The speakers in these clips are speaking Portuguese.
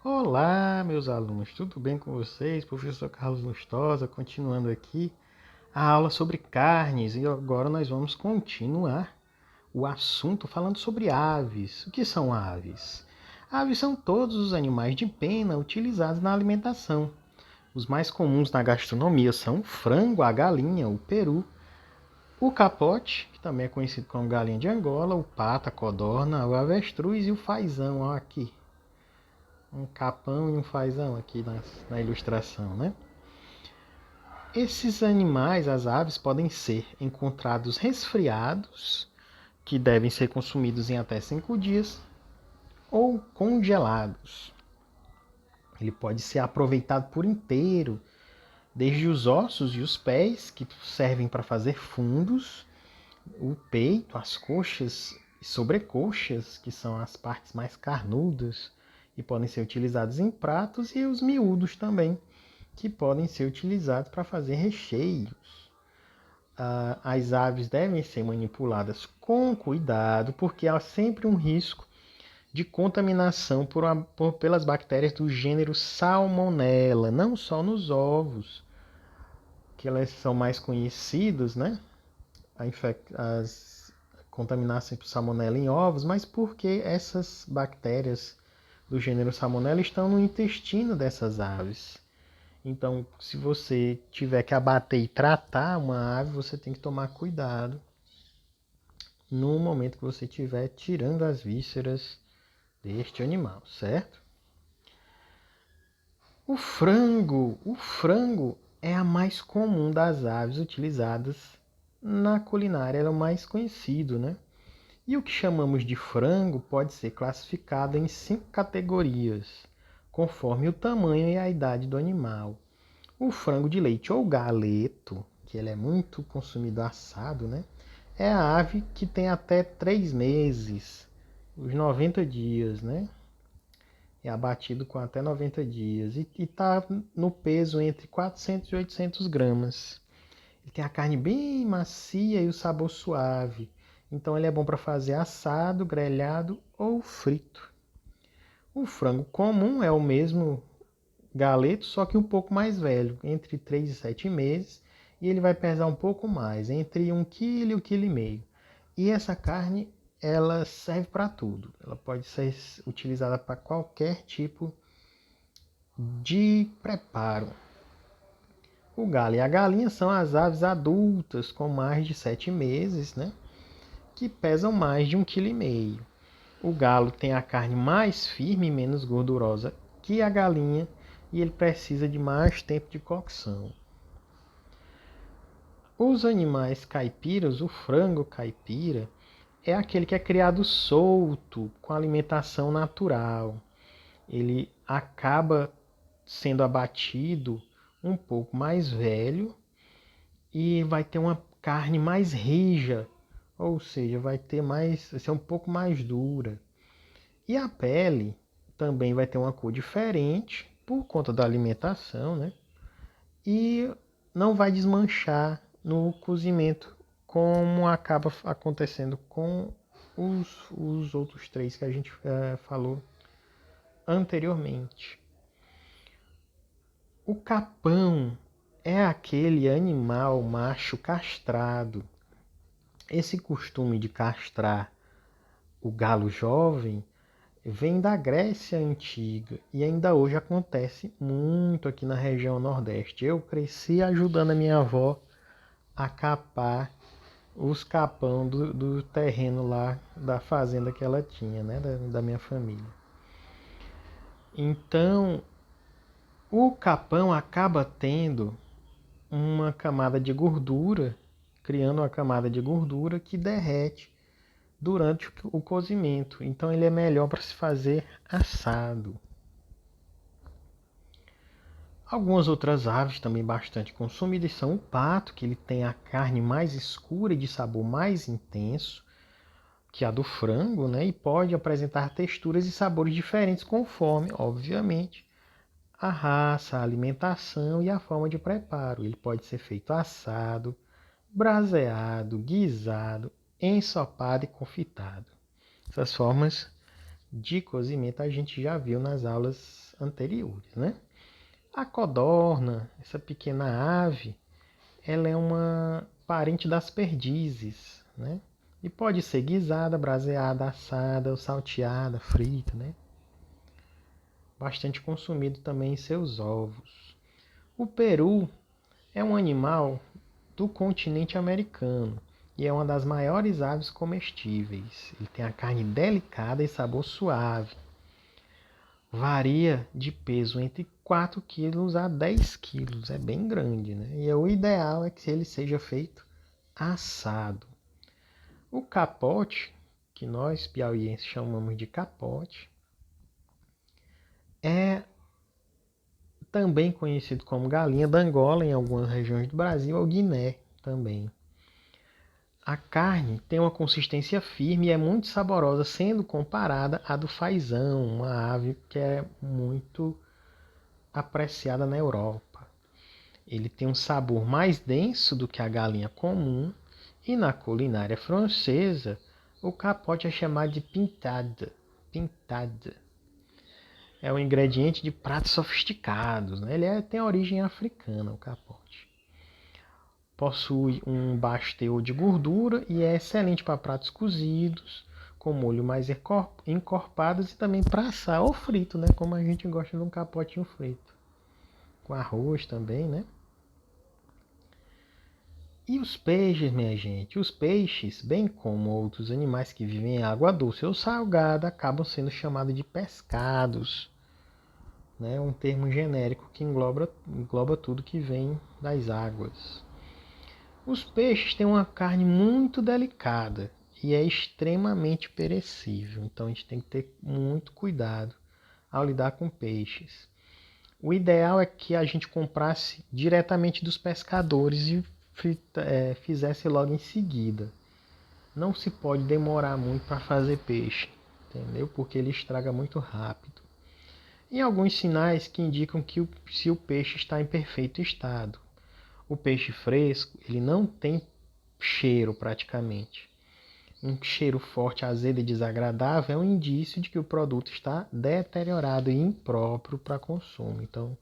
Olá, meus alunos, tudo bem com vocês? Professor Carlos Lustosa, continuando aqui a aula sobre carnes e agora nós vamos continuar o assunto falando sobre aves. O que são aves? Aves são todos os animais de pena utilizados na alimentação. Os mais comuns na gastronomia são o frango, a galinha, o peru, o capote, que também é conhecido como galinha de Angola, o pato, a codorna, o avestruz e o fazão, ó, aqui. Um capão e um fazão aqui na ilustração, né? Esses animais, as aves, podem ser encontrados resfriados, que devem ser consumidos em até 5 dias, ou congelados. Ele pode ser aproveitado por inteiro, desde os ossos e os pés, que servem para fazer fundos, o peito, as coxas e sobrecoxas, que são as partes mais carnudas e podem ser utilizados em pratos, e os miúdos também, que podem ser utilizados para fazer recheios. As aves devem ser manipuladas com cuidado, porque há sempre um risco de contaminação pelas bactérias do gênero Salmonella, não só nos ovos, que elas são mais conhecidos, né? As contaminações por Salmonella em ovos, mas porque essas bactérias do gênero Salmonella estão no intestino dessas aves. Então, se você tiver que abater e tratar uma ave, você tem que tomar cuidado no momento que você estiver tirando as vísceras deste animal, certo? O frango é a mais comum das aves utilizadas na culinária, ela é o mais conhecido, né? E o que chamamos de frango pode ser classificado em 5 categorias, conforme o tamanho e a idade do animal. O frango de leite ou galeto, que ele é muito consumido assado, né? É a ave que tem até 3 meses, os 90 dias, né? É abatido com até 90 dias e está no peso entre 400 e 800 gramas. Ele tem a carne bem macia e o sabor suave. Então ele é bom para fazer assado, grelhado ou frito. O frango comum é o mesmo galeto, só que um pouco mais velho, entre 3 e 7 meses, e ele vai pesar um pouco mais, entre 1 kg e 1,5 kg. E essa carne, ela serve para tudo. Ela pode ser utilizada para qualquer tipo de preparo. O galo e a galinha são as aves adultas com mais de 7 meses, né? Que pesam mais de 1,5 kg. O galo tem a carne mais firme e menos gordurosa que a galinha e ele precisa de mais tempo de cocção. Os animais caipiras, o frango caipira, é aquele que é criado solto, com alimentação natural. Ele acaba sendo abatido um pouco mais velho e vai ter uma carne mais rija, ou seja, vai ser um pouco mais dura. E a pele também vai ter uma cor diferente por conta da alimentação, né? E não vai desmanchar no cozimento, como acaba acontecendo com os outros três que a gente falou anteriormente. O capão é aquele animal macho castrado. Esse costume de castrar o galo jovem vem da Grécia Antiga e ainda hoje acontece muito aqui na região Nordeste. Eu cresci ajudando a minha avó a capar os capão do terreno lá da fazenda que ela tinha, né, da minha família. Então, o capão acaba tendo uma camada de gordura, criando uma camada de gordura que derrete durante o cozimento. Então ele é melhor para se fazer assado. Algumas outras aves também bastante consumidas são o pato, que ele tem a carne mais escura e de sabor mais intenso que a do frango, né? E pode apresentar texturas e sabores diferentes conforme, obviamente, a raça, a alimentação e a forma de preparo. Ele pode ser feito assado, braseado, guisado, ensopado e confitado. Essas formas de cozimento a gente já viu nas aulas anteriores, né? A codorna, essa pequena ave, ela é uma parente das perdizes, né? E pode ser guisada, braseada, assada ou salteada, frita, né? Bastante consumido também em seus ovos. O peru é um animal do continente americano e é uma das maiores aves comestíveis. Ele tem a carne delicada e sabor suave. Varia de peso entre 4 quilos a 10 quilos, é bem grande, né? E o ideal é que ele seja feito assado. O capote, que nós piauienses chamamos de capote, é também conhecido como galinha d'Angola em algumas regiões do Brasil, ou Guiné também. A carne tem uma consistência firme e é muito saborosa, sendo comparada à do fazão, uma ave que é muito apreciada na Europa. Ele tem um sabor mais denso do que a galinha comum e na culinária francesa o capote é chamado de pintade. Pintade. É um ingrediente de pratos sofisticados, né? Tem origem africana, o capote. Possui um baixo teor de gordura e é excelente para pratos cozidos, com molho mais encorpados e também para assar ou frito, né? Como a gente gosta de um capotinho frito. Com arroz também, né? E os peixes, minha gente? Os peixes, bem como outros animais que vivem em água doce ou salgada, acabam sendo chamados de pescados, né? Um termo genérico que engloba tudo que vem das águas. Os peixes têm uma carne muito delicada e é extremamente perecível, então a gente tem que ter muito cuidado ao lidar com peixes. O ideal é que a gente comprasse diretamente dos pescadores e fizesse logo em seguida. Não se pode demorar muito para fazer peixe, entendeu? Porque ele estraga muito rápido. E alguns sinais que indicam que se o peixe está em perfeito estado. O peixe fresco, ele não tem cheiro praticamente. Um cheiro forte, azedo e desagradável é um indício de que o produto está deteriorado e impróprio para consumo. Então,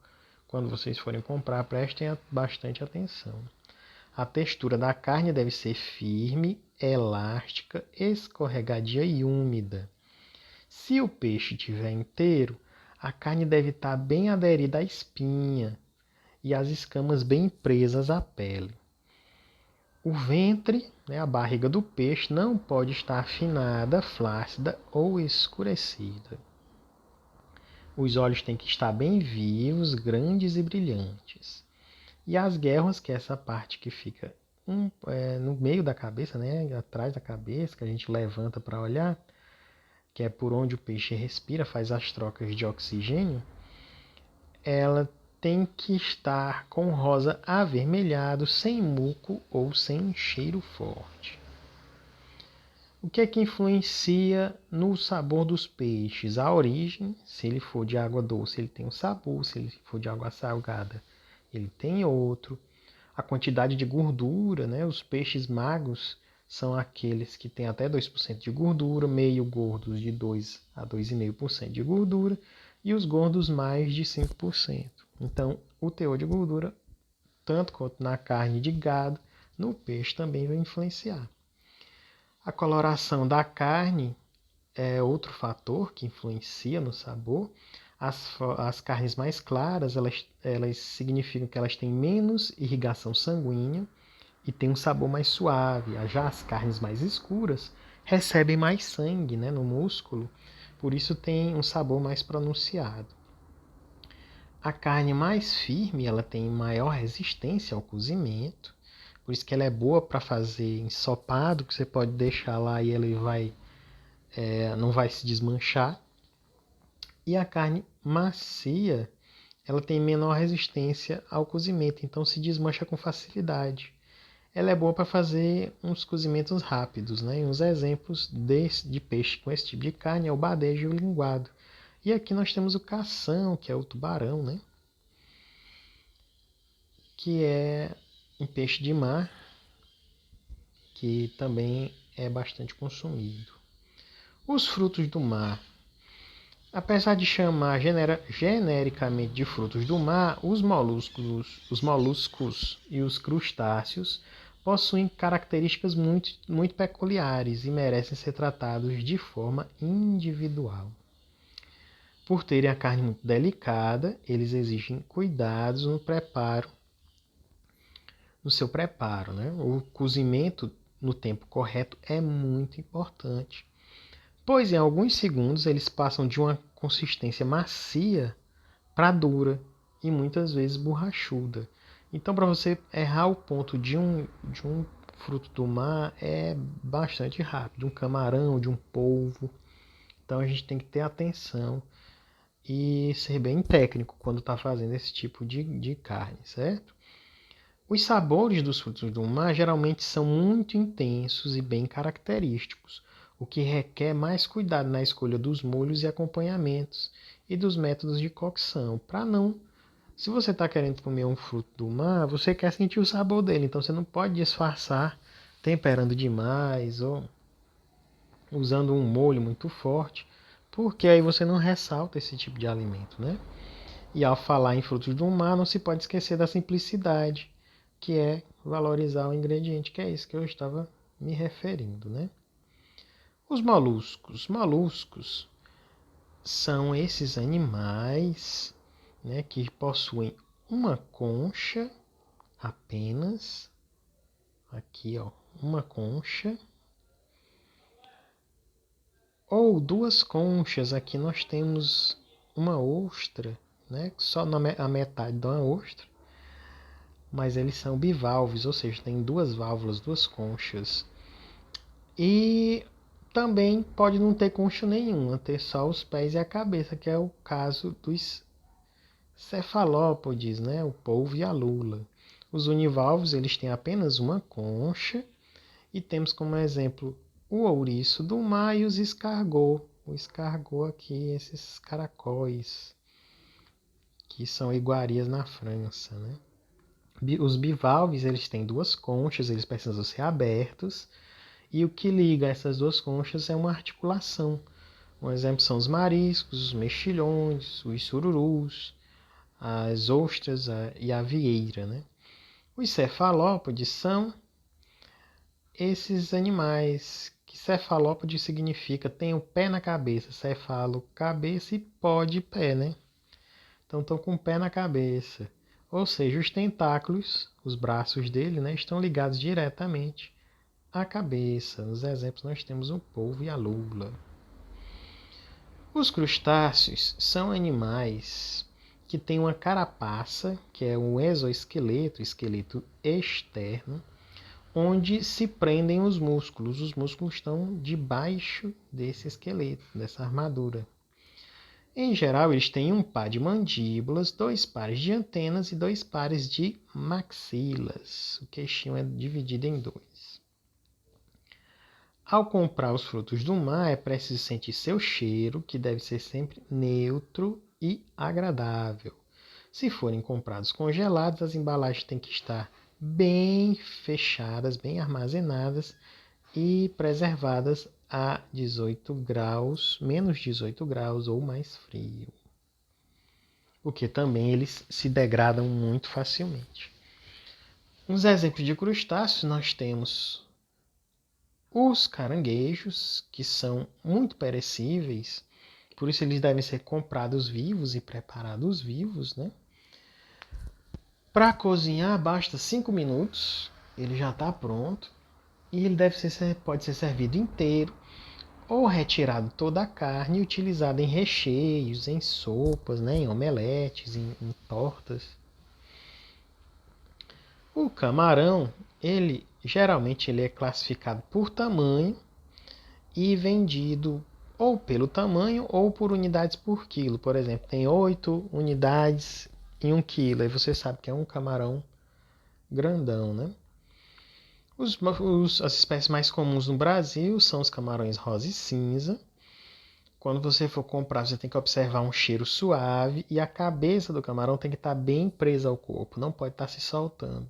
quando vocês forem comprar, prestem bastante atenção. A textura da carne deve ser firme, elástica, escorregadia e úmida. Se o peixe estiver inteiro, a carne deve estar bem aderida à espinha e as escamas bem presas à pele. O ventre, né, a barriga do peixe, não pode estar afinada, flácida ou escurecida. Os olhos têm que estar bem vivos, grandes e brilhantes. E as guelras, que é essa parte que fica no meio da cabeça, né, atrás da cabeça, que a gente levanta para olhar, que é por onde o peixe respira, faz as trocas de oxigênio, ela tem que estar com rosa avermelhado, sem muco ou sem cheiro forte. O que é que influencia no sabor dos peixes? A origem, se ele for de água doce, ele tem um sabor, se ele for de água salgada, ele tem outro. A quantidade de gordura, né? Os peixes magros são aqueles que têm até 2% de gordura, meio gordos de 2 a 2,5% de gordura e os gordos mais de 5%. Então, o teor de gordura, tanto quanto na carne de gado, no peixe também vai influenciar. A coloração da carne é outro fator que influencia no sabor. As carnes mais claras, elas significam que elas têm menos irrigação sanguínea e têm um sabor mais suave. Já as carnes mais escuras recebem mais sangue, né, no músculo, por isso tem um sabor mais pronunciado. A carne mais firme, ela tem maior resistência ao cozimento, por isso que ela é boa para fazer ensopado, que você pode deixar lá e ele não vai se desmanchar. E a carne macia, ela tem menor resistência ao cozimento, então se desmancha com facilidade. Ela é boa para fazer uns cozimentos rápidos, né? E uns exemplos de peixe com esse tipo de carne é o badejo e o linguado. E aqui nós temos o cação, que é o tubarão, né? Que é um peixe de mar, que também é bastante consumido. Os frutos do mar. Apesar de chamar genericamente de frutos do mar, os moluscos e os crustáceos possuem características muito peculiares e merecem ser tratados de forma individual. Por terem a carne muito delicada, eles exigem cuidados no seu preparo, né? O cozimento no tempo correto é muito importante, pois em alguns segundos eles passam de uma consistência macia para dura e muitas vezes borrachuda. Então, para você errar o ponto de um fruto do mar é bastante rápido, de um camarão, de um polvo. Então, a gente tem que ter atenção e ser bem técnico quando está fazendo esse tipo de carne, certo? Os sabores dos frutos do mar geralmente são muito intensos e bem característicos, o que requer mais cuidado na escolha dos molhos e acompanhamentos e dos métodos de cocção, para não. Se você está querendo comer um fruto do mar, você quer sentir o sabor dele, então você não pode disfarçar temperando demais ou usando um molho muito forte, porque aí você não ressalta esse tipo de alimento, né? E ao falar em frutos do mar, não se pode esquecer da simplicidade, que é valorizar o ingrediente, que é isso que eu estava me referindo, né? Os moluscos. Moluscos são esses animais, né, que possuem uma concha apenas, aqui ó, uma concha, ou duas conchas. Aqui nós temos uma ostra, né, só a metade de uma ostra, mas eles são bivalves, ou seja, tem duas válvulas, duas conchas. E também pode não ter concha nenhuma, ter só os pés e a cabeça, que é o caso dos cefalópodes, né? O polvo e a lula. Os univalves, eles têm apenas uma concha, e temos como exemplo o ouriço do mar e os escargot. O escargot aqui, esses caracóis, que são iguarias na França, né? Os bivalves, eles têm duas conchas, eles precisam ser abertos, e o que liga essas duas conchas é uma articulação. Um exemplo são os mariscos, os mexilhões, os sururus, as ostras e a vieira, né? Os cefalópodes são esses animais, que cefalópode significa tem o pé na cabeça, cefalo, cabeça e pode pé, né? Então estão com o pé na cabeça. Ou seja, os tentáculos, os braços dele, né, estão ligados diretamente à cabeça. Nos exemplos nós temos o polvo e a lula. Os crustáceos são animais que têm uma carapaça, que é um exoesqueleto, esqueleto externo, onde se prendem os músculos. Os músculos estão debaixo desse esqueleto, dessa armadura. Em geral, eles têm um par de mandíbulas, dois pares de antenas e dois pares de maxilas. O queixinho é dividido em dois. Ao comprar os frutos do mar, é preciso sentir seu cheiro, que deve ser sempre neutro e agradável. Se forem comprados congelados, as embalagens têm que estar bem fechadas, bem armazenadas e preservadas a 18 graus, menos 18 graus ou mais frio. Porque também eles se degradam muito facilmente. Uns exemplos de crustáceos nós temos os caranguejos, que são muito perecíveis, por isso eles devem ser comprados vivos e preparados vivos, né? Para cozinhar basta 5 minutos, ele já está pronto, e ele pode ser servido inteiro ou retirado toda a carne e utilizado em recheios, em sopas, né, em omeletes, em tortas. O camarão, geralmente ele é classificado por tamanho e vendido ou pelo tamanho ou por unidades por quilo. Por exemplo, tem 8 unidades em 1 quilo. Aí você sabe que é um camarão grandão, né? As espécies mais comuns no Brasil são os camarões rosa e cinza. Quando você for comprar, você tem que observar um cheiro suave e a cabeça do camarão tem que estar bem presa ao corpo, não pode estar se soltando.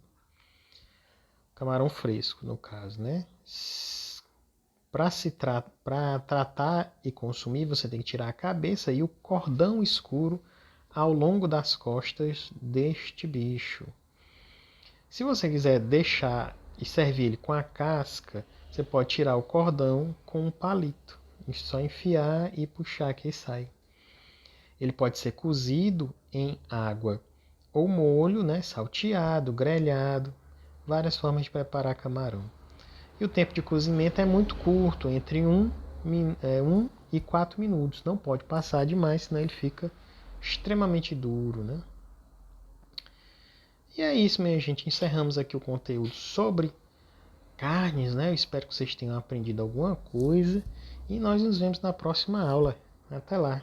Camarão fresco, no caso, né? Para tratar e consumir, você tem que tirar a cabeça e o cordão escuro ao longo das costas deste bicho. Se você quiser deixar e servir ele com a casca, você pode tirar o cordão com um palito. É só enfiar e puxar que sai. Ele pode ser cozido em água ou molho, né, salteado, grelhado, várias formas de preparar camarão. E o tempo de cozimento é muito curto, entre 1 e 4 minutos. Não pode passar demais, senão ele fica extremamente duro, né? E é isso, minha gente. Encerramos aqui o conteúdo sobre carnes, né? Eu espero que vocês tenham aprendido alguma coisa. E nós nos vemos na próxima aula. Até lá!